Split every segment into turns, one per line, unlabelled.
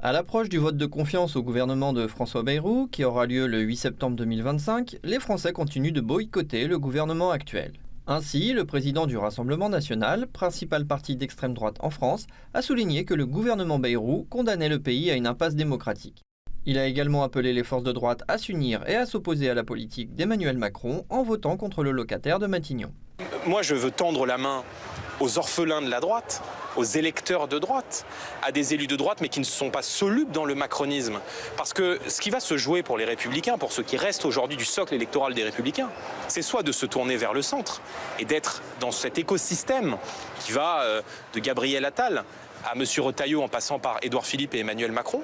À l'approche du vote de confiance au gouvernement de François Bayrou, qui aura lieu le 8 septembre 2025, les Français continuent de boycotter le gouvernement actuel. Ainsi, le président du Rassemblement national, principal parti d'extrême droite en France, a souligné que le gouvernement Bayrou condamnait le pays à une impasse démocratique. Il a également appelé les forces de droite à s'unir et à s'opposer à la politique d'Emmanuel Macron en votant contre le locataire de Matignon.
Moi, je veux tendre la main aux orphelins de la droite, aux électeurs de droite, à des élus de droite, mais qui ne sont pas solubles dans le macronisme. Parce que ce qui va se jouer pour les Républicains, pour ceux qui restent aujourd'hui du socle électoral des Républicains, c'est soit de se tourner vers le centre et d'être dans cet écosystème qui va de Gabriel Attal à M. Retailleau en passant par Édouard Philippe et Emmanuel Macron,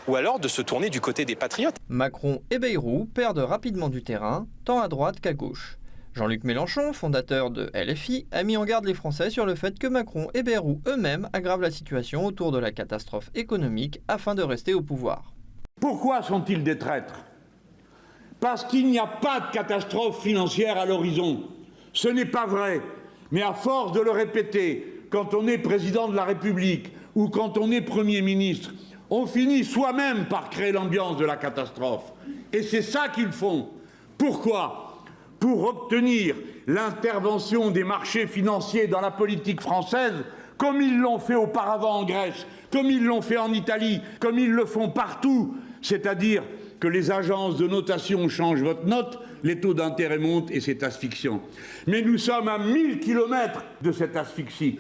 ou alors de se tourner du côté des patriotes.
Macron et Bayrou perdent rapidement du terrain, tant à droite qu'à gauche. Jean-Luc Mélenchon, fondateur de LFI, a mis en garde les Français sur le fait que Macron et Bayrou eux-mêmes aggravent la situation autour de la catastrophe économique afin de rester au pouvoir.
Pourquoi sont-ils des traîtres? Parce qu'il n'y a pas de catastrophe financière à l'horizon. Ce n'est pas vrai. Mais à force de le répéter, quand on est président de la République ou quand on est Premier ministre, on finit soi-même par créer l'ambiance de la catastrophe. Et c'est ça qu'ils font. Pourquoi ? Pour obtenir l'intervention des marchés financiers dans la politique française, comme ils l'ont fait auparavant en Grèce, comme ils l'ont fait en Italie, comme ils le font partout, c'est-à-dire que les agences de notation changent votre note, les taux d'intérêt montent et c'est asphyxiant. Mais nous sommes à 1000 km de cette asphyxie.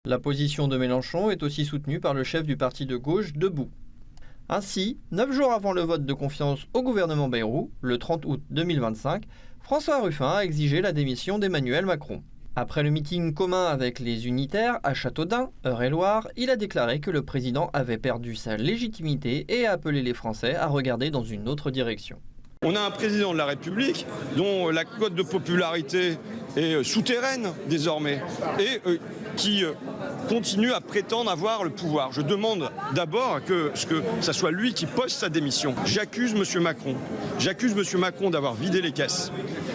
La position de Mélenchon est aussi soutenue par le chef du parti de gauche Debout. Ainsi, 9 jours avant le vote de confiance au gouvernement Bayrou, le 30 août 2025, François Ruffin a exigé la démission d'Emmanuel Macron. Après le meeting commun avec les unitaires à Châteaudun, Eure-et-Loir, il a déclaré que le président avait perdu sa légitimité et a appelé les Français à regarder dans une autre direction.
On a un président de la République dont la cote de popularité est souterraine désormais et qui continue à prétendre avoir le pouvoir. Je demande d'abord que ça soit lui qui pose sa démission. J'accuse M. Macron. J'accuse M. Macron d'avoir vidé les caisses.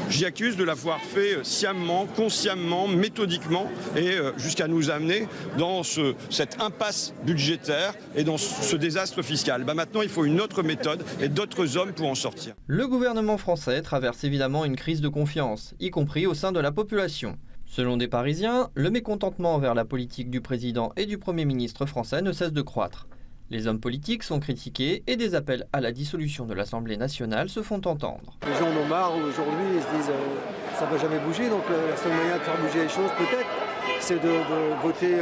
J'y accuse de l'avoir fait sciemment, consciemment, méthodiquement et jusqu'à nous amener dans cette impasse budgétaire et dans ce désastre fiscal. Maintenant, il faut une autre méthode et d'autres hommes pour en sortir.
Le gouvernement français traverse évidemment une crise de confiance, y compris au sein de la population. Selon des Parisiens, le mécontentement envers la politique du président et du Premier ministre français ne cesse de croître. Les hommes politiques sont critiqués et des appels à la dissolution de l'Assemblée nationale se font entendre.
Les gens en ont marre aujourd'hui, ils se disent ça ne va jamais bouger, donc la seule manière de faire bouger les choses peut-être, c'est de voter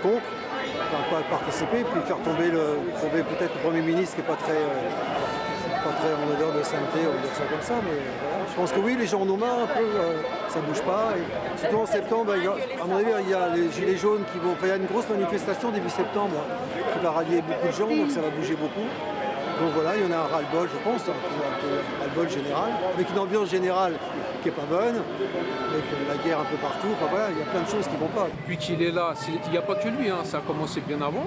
contre, enfin, pas participer, puis faire tomber peut-être le Premier ministre qui n'est pas très en odeur de sainteté, on va dire ça comme ça, mais voilà. Je pense que oui, les gens en ont marre un peu, ça ne bouge pas. Et surtout en septembre, à mon avis, il y a les gilets jaunes qui vont... Il y a une grosse manifestation début septembre qui va rallier beaucoup de gens, donc ça va bouger beaucoup. Donc voilà, il y en a un ras-le-bol, je pense, un ras-le-bol général, avec une ambiance générale qui n'est pas bonne, avec la guerre un peu partout, enfin voilà, il y a plein de choses qui ne vont pas.
Depuis qu'il est là, il n'y a pas que lui, ça a commencé bien avant.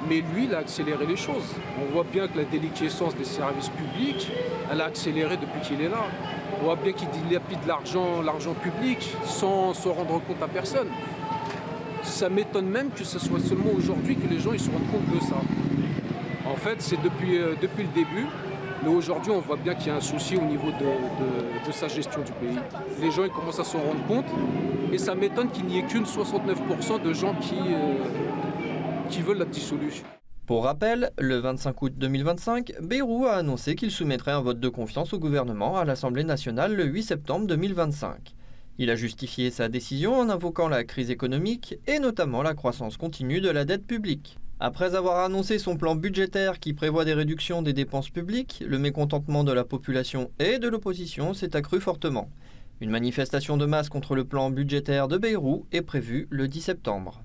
Mais lui, il a accéléré les choses. On voit bien que la déliquescence des services publics, elle a accéléré depuis qu'il est là. On voit bien qu'il dilapide l'argent public sans se rendre compte à personne. Ça m'étonne même que ce soit seulement aujourd'hui que les gens ils se rendent compte de ça. En fait, c'est depuis le début. Mais aujourd'hui, on voit bien qu'il y a un souci au niveau de sa gestion du pays. Les gens ils commencent à s'en rendre compte. Et ça m'étonne qu'il n'y ait qu'une 69% de gens qui veulent la dissolution.
Pour rappel, le 25 août 2025, Bayrou a annoncé qu'il soumettrait un vote de confiance au gouvernement à l'Assemblée nationale le 8 septembre 2025. Il a justifié sa décision en invoquant la crise économique et notamment la croissance continue de la dette publique. Après avoir annoncé son plan budgétaire qui prévoit des réductions des dépenses publiques, le mécontentement de la population et de l'opposition s'est accru fortement. Une manifestation de masse contre le plan budgétaire de Bayrou est prévue le 10 septembre.